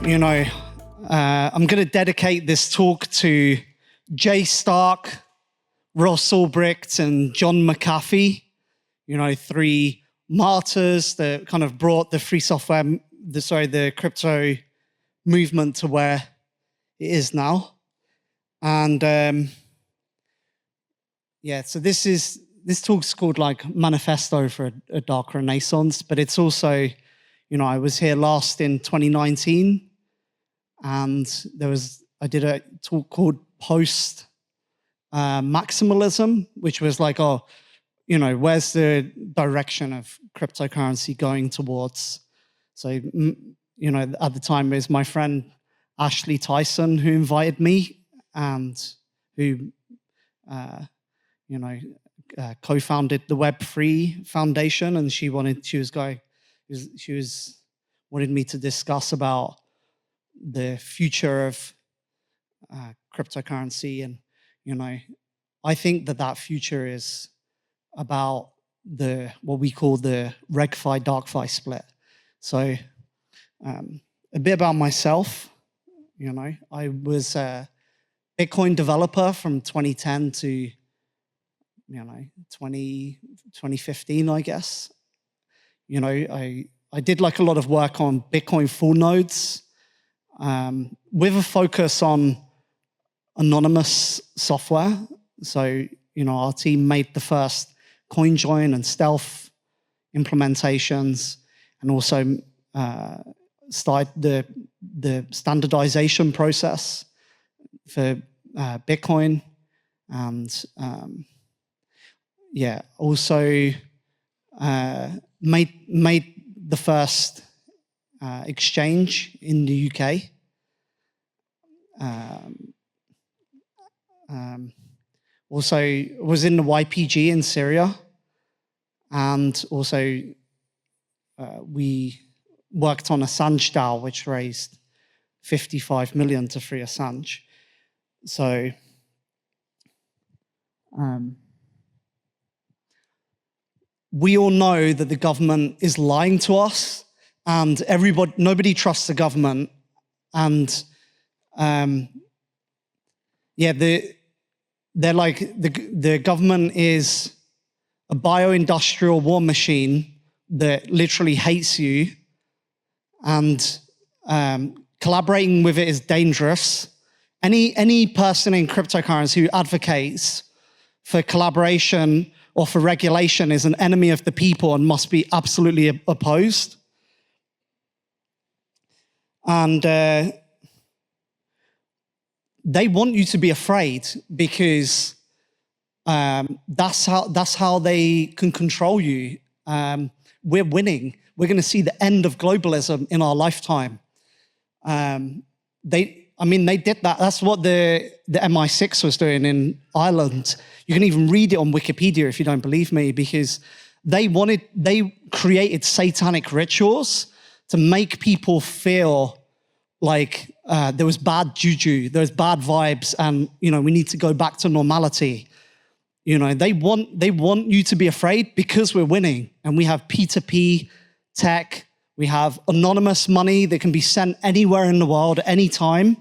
you know, I'm going to dedicate this talk to Jay Stark, Ross Ulbricht, and John McAfee, you know, three martyrs that kind of brought the free software, the crypto movement to where it is now. And yeah, so this talk's called like Manifesto for a Dark Renaissance, but it's also, you know, I was here last in 2019, and I did a talk called Post Maximalism, which was like, oh, you know, where's the direction of cryptocurrency going towards? So, you know, at the time it was my friend Ashley Tyson who invited me, and who, you know, co-founded the Web3 Foundation, and she wanted me to discuss about the future of cryptocurrency. And, you know, I think that future is about what we call the RegFi DarkFi split. So a bit about myself, you know, I was a Bitcoin developer from 2010 to, you know, 2015, I guess. You know, I did like a lot of work on Bitcoin full nodes, with a focus on anonymous software. So, you know, our team made the first CoinJoin and Stealth implementations, and also started the standardization process for Bitcoin. And yeah, also made the first exchange in the UK. Also was in the YPG in Syria, and also we worked on Assange DAO, which raised 55 million to free Assange. So we all know that the government is lying to us, and nobody trusts the government. And yeah, they're like, the government is a bio-industrial war machine that literally hates you, and collaborating with it is dangerous. Any person in cryptocurrency who advocates for collaboration or for regulation is an enemy of the people and must be absolutely opposed. And they want you to be afraid, because that's how they can control you. We're winning. We're going to see the end of globalism in our lifetime. They did that. That's what the MI6 was doing in Ireland. You can even read it on Wikipedia if you don't believe me, because they created satanic rituals to make people feel like there was bad juju, there was bad vibes, and, you know, we need to go back to normality. You know, they want you to be afraid because we're winning, and we have P2P tech, we have anonymous money that can be sent anywhere in the world at any time.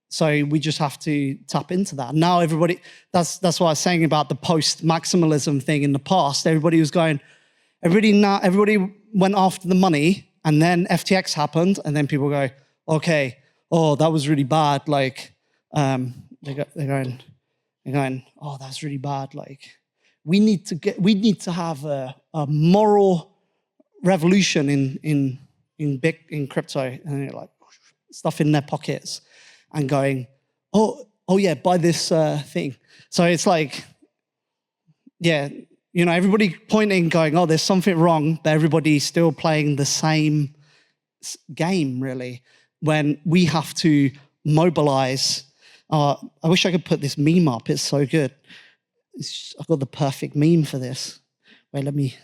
So we just have to tap into that. Now everybody, that's what I was saying about the post-maximalism thing in the past. Everybody went after the money, and then FTX happened, and then people go, okay, oh, that was really bad. Like, they're going, oh, that's really bad. Like, we need to have a moral revolution in crypto. And they're like, stuff in their pockets and going, oh yeah, buy this thing. So it's like, yeah, you know, everybody pointing, going, oh, there's something wrong, but everybody's still playing the same game, really, when we have to mobilize. I wish I could put this meme up. It's so good. I've got the perfect meme for this. Wait, it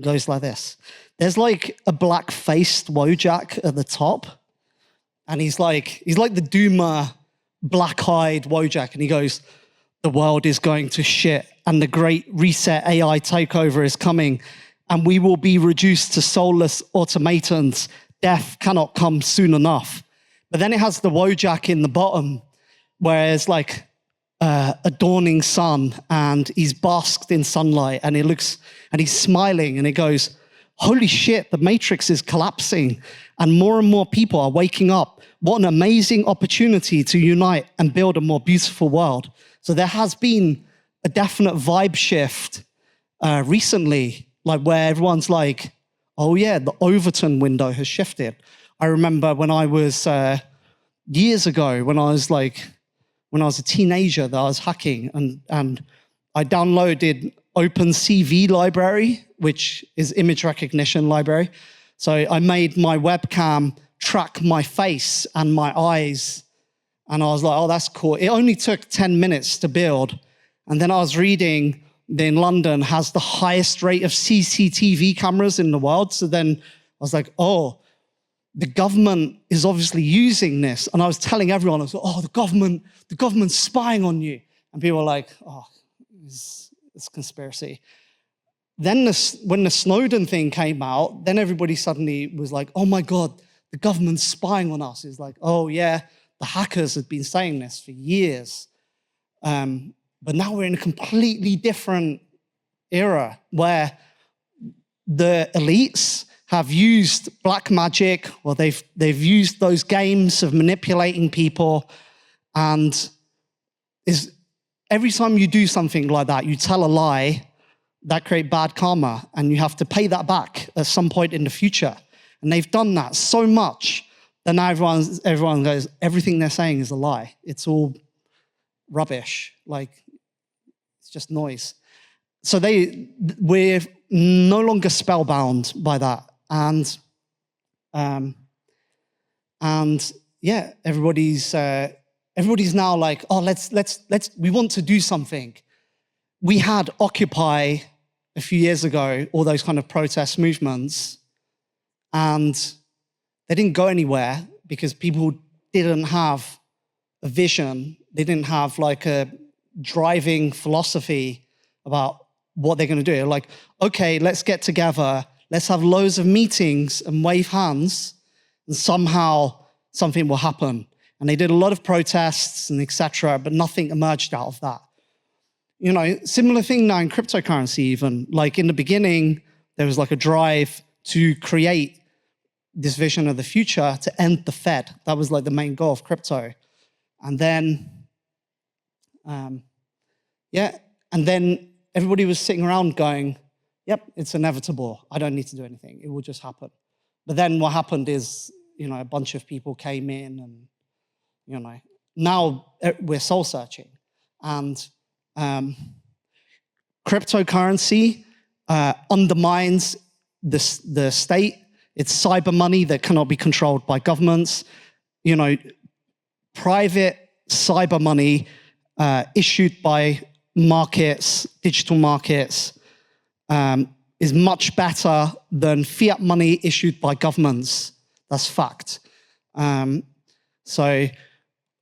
goes like this. There's like a black-faced Wojak at the top, and he's like the doomer, black-eyed Wojak, and he goes, the world is going to shit, and the great reset AI takeover is coming, and we will be reduced to soulless automatons. Death cannot come soon enough. But then it has the Wojak in the bottom, where it's like a dawning sun, and he's basked in sunlight, and and he's smiling, and it goes, holy shit, the matrix is collapsing, and more people are waking up. What an amazing opportunity to unite and build a more beautiful world. So there has been a definite vibe shift recently, like where everyone's like, oh yeah, the Overton window has shifted. I remember when I was, years ago, when I was a teenager, that I was hacking, and I downloaded OpenCV library, which is image recognition library. So I made my webcam track my face and my eyes, and I was like, oh, that's cool. It only took 10 minutes to build. And then I was reading that in London has the highest rate of CCTV cameras in the world. So then I was like, oh, the government is obviously using this. And I was telling everyone, I was like, oh, the government's spying on you. And people were like, oh, it's conspiracy. Then when the Snowden thing came out, then everybody suddenly was like, oh my God, the government's spying on us. It's like, oh yeah, the hackers have been saying this for years. But now we're in a completely different era where the elites have used black magic, or they've used those games of manipulating people, and every time you do something like that, you tell a lie, that creates bad karma, and you have to pay that back at some point in the future. And they've done that so much that now everyone goes, everything they're saying is a lie. It's all rubbish. Like, it's just noise. So we're no longer spellbound by that. And yeah, everybody's now like, oh, we want to do something. We had Occupy a few years ago, all those kind of protest movements, and they didn't go anywhere because people didn't have a vision. They didn't have like a driving philosophy about what they're going to do. They're like, okay, let's get together. Let's have loads of meetings and wave hands, and somehow something will happen. And they did a lot of protests and etc., but nothing emerged out of that. You know, similar thing now in cryptocurrency even. Like in the beginning, there was like a drive to create this vision of the future to end the Fed. That was like the main goal of crypto. And then, and then everybody was sitting around going, yep, it's inevitable. I don't need to do anything. It will just happen. But then what happened is, you know, a bunch of people came in and, you know, now we're soul searching. And cryptocurrency undermines the state. It's cyber money that cannot be controlled by governments. You know, private cyber money issued by markets, digital markets, is much better than fiat money issued by governments. That's fact. So,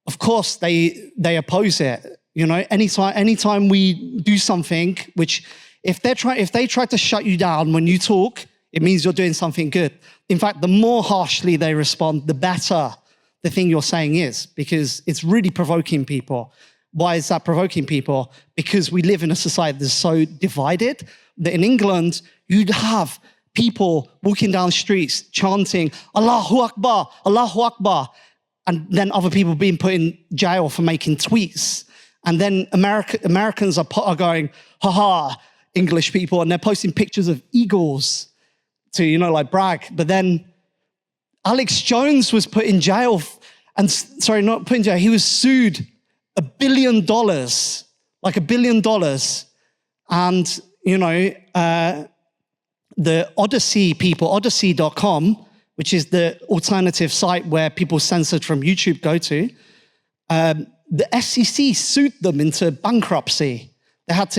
of course, they oppose it. You know, anytime we do something, which if they try to shut you down when you talk, it means you're doing something good. In fact, the more harshly they respond, the better the thing you're saying is, because it's really provoking people. Why is that provoking people? Because we live in a society that's so divided that in England, you'd have people walking down streets chanting, Allahu Akbar, Allahu Akbar, and then other people being put in jail for making tweets. And then Americans are going, haha, English people, and they're posting pictures of eagles to, you know, like brag. But then Alex Jones was put in jail, sorry, not put in jail, he was sued $1 billion, like $1 billion. And, you know, the Odyssey people, odyssey.com, which is the alternative site where people censored from YouTube go to, the SEC sued them into bankruptcy. They had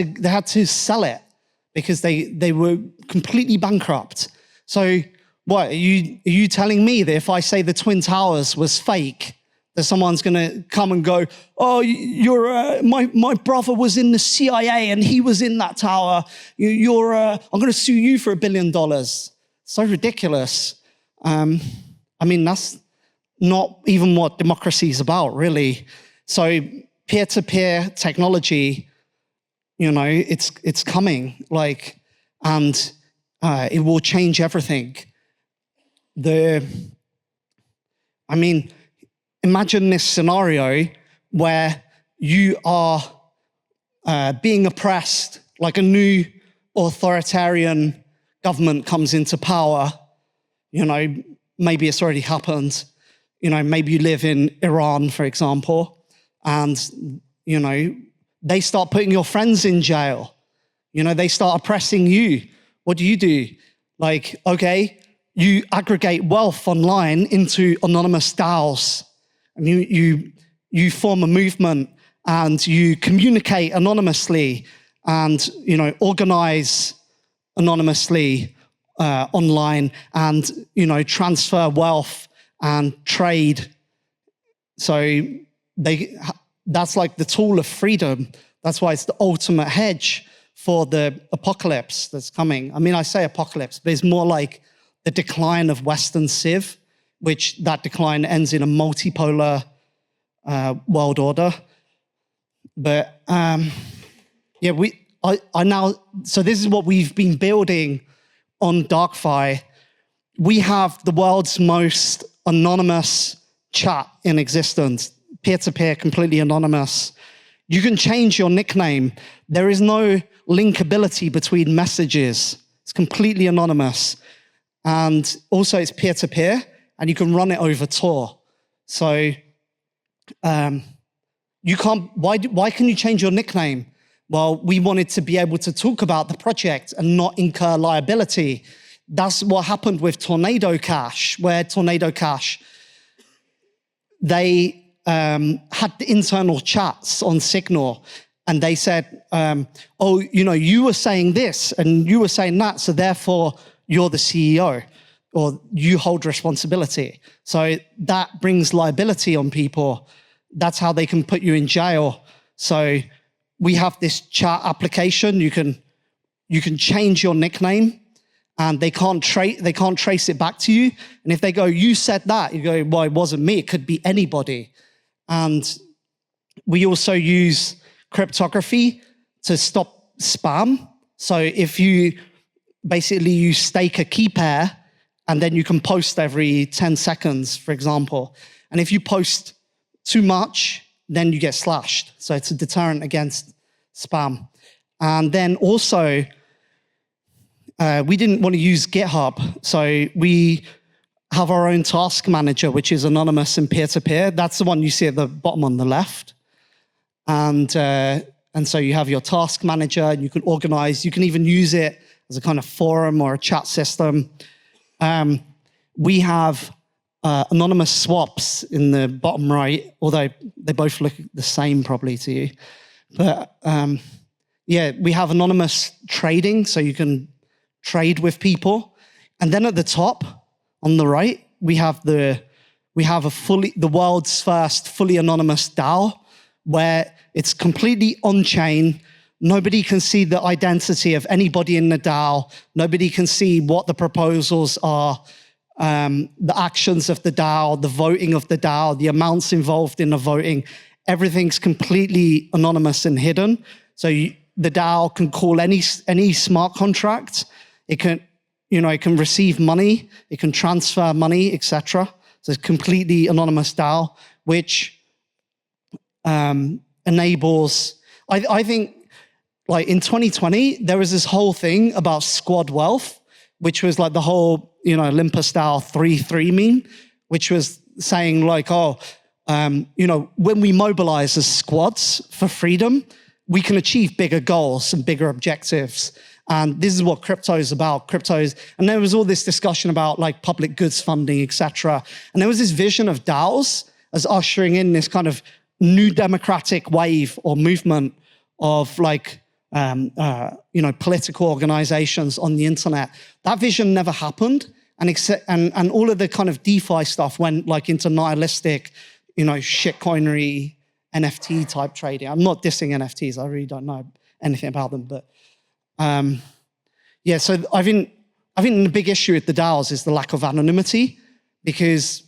to sell it because they were completely bankrupt. So what, are you telling me that if I say the Twin Towers was fake, that someone's going to come and go, oh, my brother was in the CIA and he was in that tower. I'm going to sue you for $1 billion. So ridiculous. I mean, that's not even what democracy is about, really. So peer-to-peer technology, it's coming, and it will change everything. Imagine this scenario where you are being oppressed, like a new authoritarian government comes into power. Maybe it's already happened. Maybe you live in Iran, for example, and, they start putting your friends in jail. They start oppressing you. What do? Okay, you aggregate wealth online into anonymous DAOs. And you form a movement and you communicate anonymously and, organize anonymously online and, transfer wealth and trade. So that's like the tool of freedom. That's why it's the ultimate hedge for the apocalypse that's coming. I say apocalypse, but it's more like the decline of Western civ, which that decline ends in a multipolar world order. But so this is what we've been building on DarkFi. We have the world's most anonymous chat in existence, peer-to-peer, completely anonymous. You can change your nickname. There is no linkability between messages. It's completely anonymous. And also it's peer-to-peer, and you can run it over Tor. So you can't, why can you change your nickname? Well, we wanted to be able to talk about the project and not incur liability. That's what happened with Tornado Cash, where Tornado Cash, they had the internal chats on Signal, and they said, you were saying this and you were saying that, so therefore you're the CEO or you hold responsibility. So that brings liability on people. That's how they can put you in jail. So we have this chat application. You can change your nickname, and they can't trace it back to you. And if they go, you said that, you go, well, it wasn't me. It could be anybody. And we also use cryptography to stop spam. So if you stake a key pair, and then you can post every 10 seconds, for example. And if you post too much, then you get slashed. So it's a deterrent against spam. And then also, we didn't want to use GitHub. So we have our own task manager, which is anonymous and peer-to-peer. That's the one you see at the bottom on the left. And so you have your task manager, and you can organize. You can even use it as a kind of forum or a chat system. We have anonymous swaps in the bottom right, although they both look the same probably to you. But we have anonymous trading, so you can trade with people. And then at the top, on the right, we have the world's first fully anonymous DAO, where it's completely on-chain. Nobody can see the identity of anybody in the DAO. Nobody can see what the proposals are, the actions of the DAO, the voting of the DAO, the amounts involved in the voting. Everything's completely anonymous and hidden. So the DAO can call any smart contract. It can receive money. It can transfer money, etc. So it's completely anonymous DAO, which enables. I think, like in 2020, there was this whole thing about squad wealth, which was like the whole, Olympus DAO 3-3 meme, which was saying like, when we mobilize as squads for freedom, we can achieve bigger goals and bigger objectives. And this is what crypto is about. And there was all this discussion about like public goods funding, etc. And there was this vision of DAOs as ushering in this kind of new democratic wave or movement of like, political organizations on the internet. That vision never happened. And all of the kind of DeFi stuff went like into nihilistic shitcoinery, NFT type trading. I'm not dissing NFTs. I really don't know anything about them, but yeah. So I think the big issue with the DAOs is the lack of anonymity, because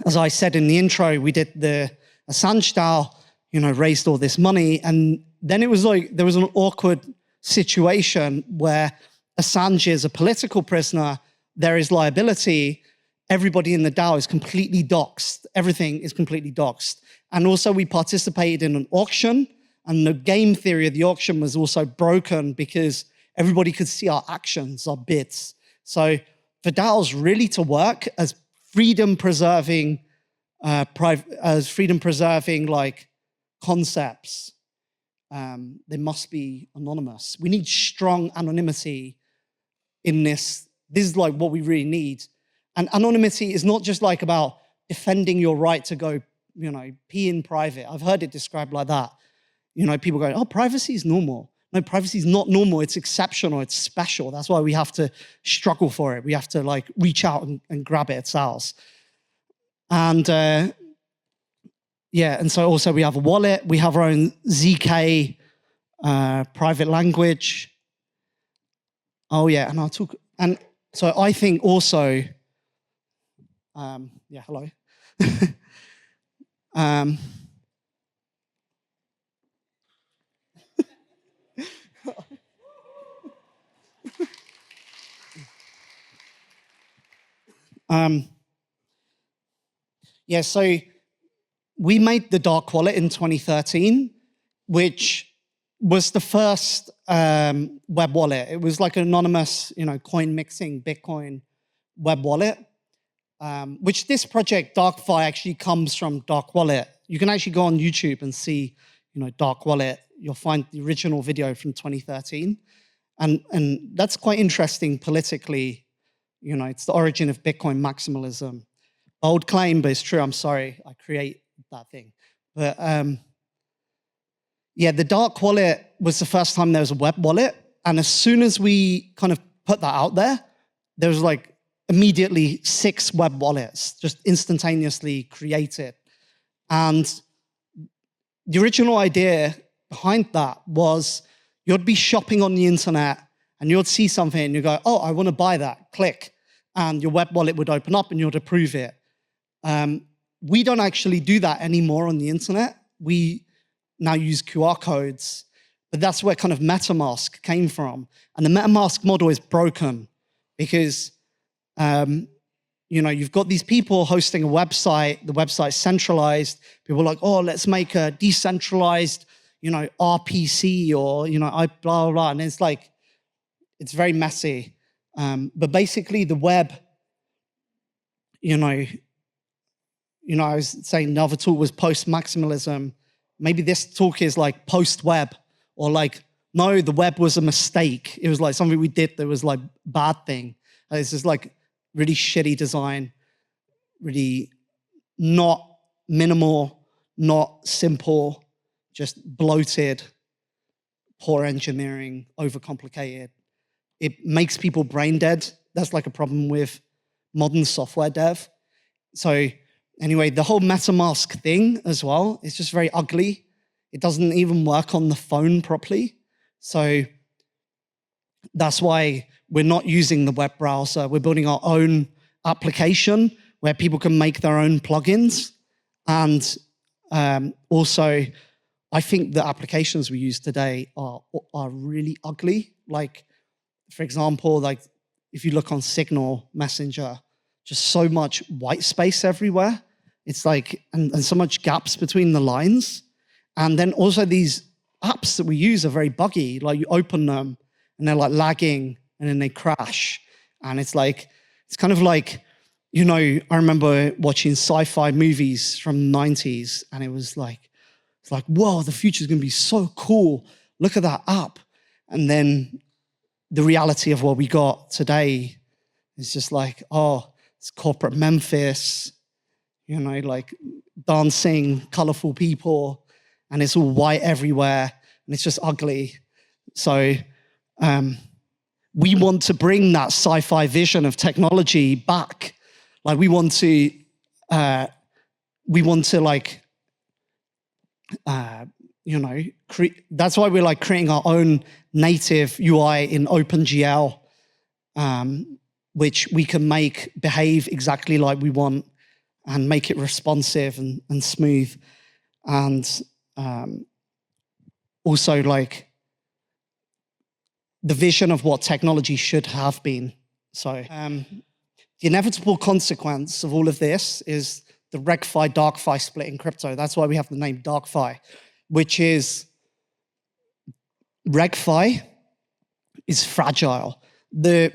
as I said in the intro, we did the Assange DAO, raised all this money, and then it was like there was an awkward situation where Assange is a political prisoner. There is liability. Everybody in the DAO is completely doxxed. Everything is completely doxxed. And also we participated in an auction, and the game theory of the auction was also broken because everybody could see our actions, our bids. So for DAOs really to work as freedom-preserving like concepts, they must be anonymous. We need strong anonymity in this. This is like what we really need. And anonymity is not just like about defending your right to go, pee in private. I've heard it described like that. People go, oh, privacy is normal. No, privacy is not normal. It's exceptional. It's special. That's why we have to struggle for it. We have to like reach out and grab it. It's ours. And yeah, and so also we have a wallet. We have our own ZK private language. Oh yeah, and I'll talk. And so I think also, yeah, hello. Yeah, so we made the dark wallet in 2013, which was the first web wallet. It was like an anonymous, coin mixing Bitcoin web wallet, which this project, DarkFi, actually comes from Dark Wallet. You can actually go on YouTube and see, Dark Wallet. You'll find the original video from 2013. And that's quite interesting politically. It's the origin of Bitcoin maximalism. Bold claim, but it's true. I'm sorry, I create that thing. But yeah, the dark wallet was the first time there was a web wallet. And as soon as we kind of put that out there was like immediately 6 web wallets just instantaneously created. And the original idea behind that was you'd be shopping on the internet and you'd see something and you go, oh, I want to buy that, click. And your web wallet would open up and you'd approve it. We don't actually do that anymore on the internet. We now use QR codes, but that's where kind of MetaMask came from. And the MetaMask model is broken because, you've got these people hosting a website, the website's centralized. People are like, oh, let's make a decentralized, RPC or, blah, blah, blah. And it's like, it's very messy. But basically the web, I was saying the other talk was post-maximalism. Maybe this talk is like post-web, or like, no, the web was a mistake. It was like something we did that was like bad thing. It's just like really shitty design, really not minimal, not simple, just bloated, poor engineering, overcomplicated. It makes people brain dead. That's like a problem with modern software dev. So anyway, the whole MetaMask thing as well is just very ugly. It doesn't even work on the phone properly. So that's why we're not using the web browser. We're building our own application where people can make their own plugins. And also, I think the applications we use today are really ugly. Like, for example, like if you look on Signal Messenger, just so much white space everywhere. It's like, and so much gaps between the lines. And then also these apps that we use are very buggy. Like you open them and they're like lagging and then they crash. And it's like, it's kind of like, I remember watching sci-fi movies from the 90s and it was like, it's like, whoa, the future is going to be so cool. Look at that app. And then the reality of what we got today is just like, oh, it's corporate Memphis, like dancing, colorful people, and it's all white everywhere, and it's just ugly. So we want to bring that sci-fi vision of technology back. Like we want to we want to like, that's why we're like creating our own native UI in OpenGL, which we can make behave exactly like we want and make it responsive and smooth. And also like the vision of what technology should have been. So the inevitable consequence of all of this is the RegFi-DarkFi split in crypto. That's why we have the name DarkFi, which is RegFi is fragile. Their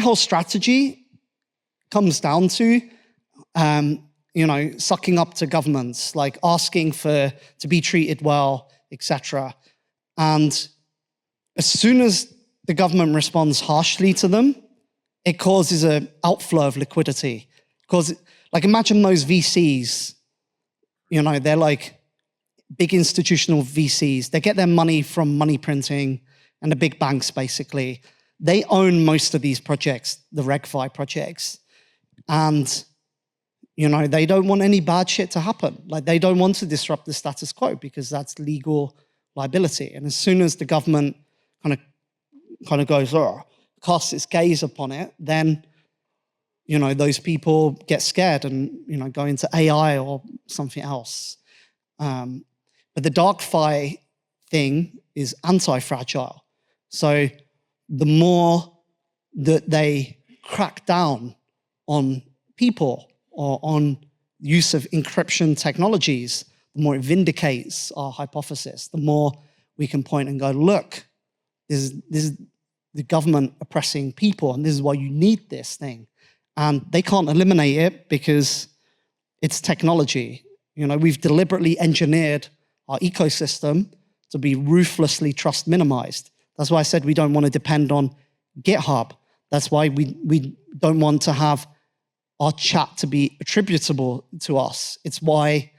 whole strategy comes down to, sucking up to governments, like asking to be treated well, etc. And as soon as the government responds harshly to them, it causes an outflow of liquidity. Because, like, imagine those VCs, they're like big institutional VCs. They get their money from money printing and the big banks, basically. They own most of these projects, the RegFi projects. And, they don't want any bad shit to happen. Like, they don't want to disrupt the status quo because that's legal liability. And as soon as the government kind of goes, casts its gaze upon it, then, those people get scared and, go into AI or something else. But the DarkFi thing is anti-fragile. So the more that they crack down on people or on use of encryption technologies, the more it vindicates our hypothesis, the more we can point and go, look, this is the government oppressing people, and this is why you need this thing. And they can't eliminate it because it's technology. We've deliberately engineered our ecosystem to be ruthlessly trust minimized. That's why I said we don't want to depend on GitHub. That's why we don't want to have our chat to be attributable to us. It's why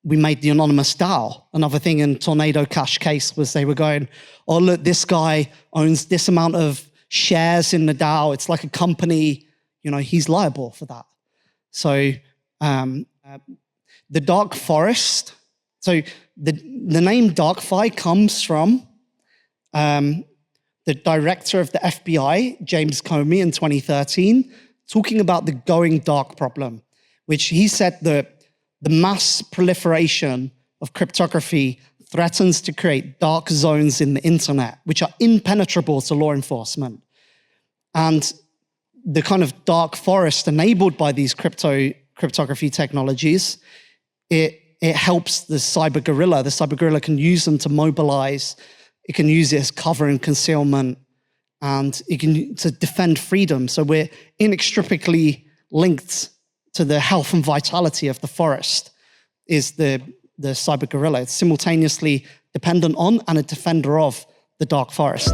we made the anonymous DAO. Another thing in Tornado Cash case was they were going, oh, look, this guy owns this amount of shares in the DAO. It's like a company, he's liable for that. So the dark forest, so the name DarkFi comes from the director of the FBI, James Comey, in 2013, talking about the going dark problem, which he said that the mass proliferation of cryptography threatens to create dark zones in the internet, which are impenetrable to law enforcement. And the kind of dark forest enabled by these cryptography technologies, it helps the cyber guerrilla. The cyber guerrilla can use them to mobilize. It can use it as cover and concealment, and it can to defend freedom. So we're inextricably linked to the health and vitality of the forest is the cyber guerrilla. It's simultaneously dependent on and a defender of the dark forest.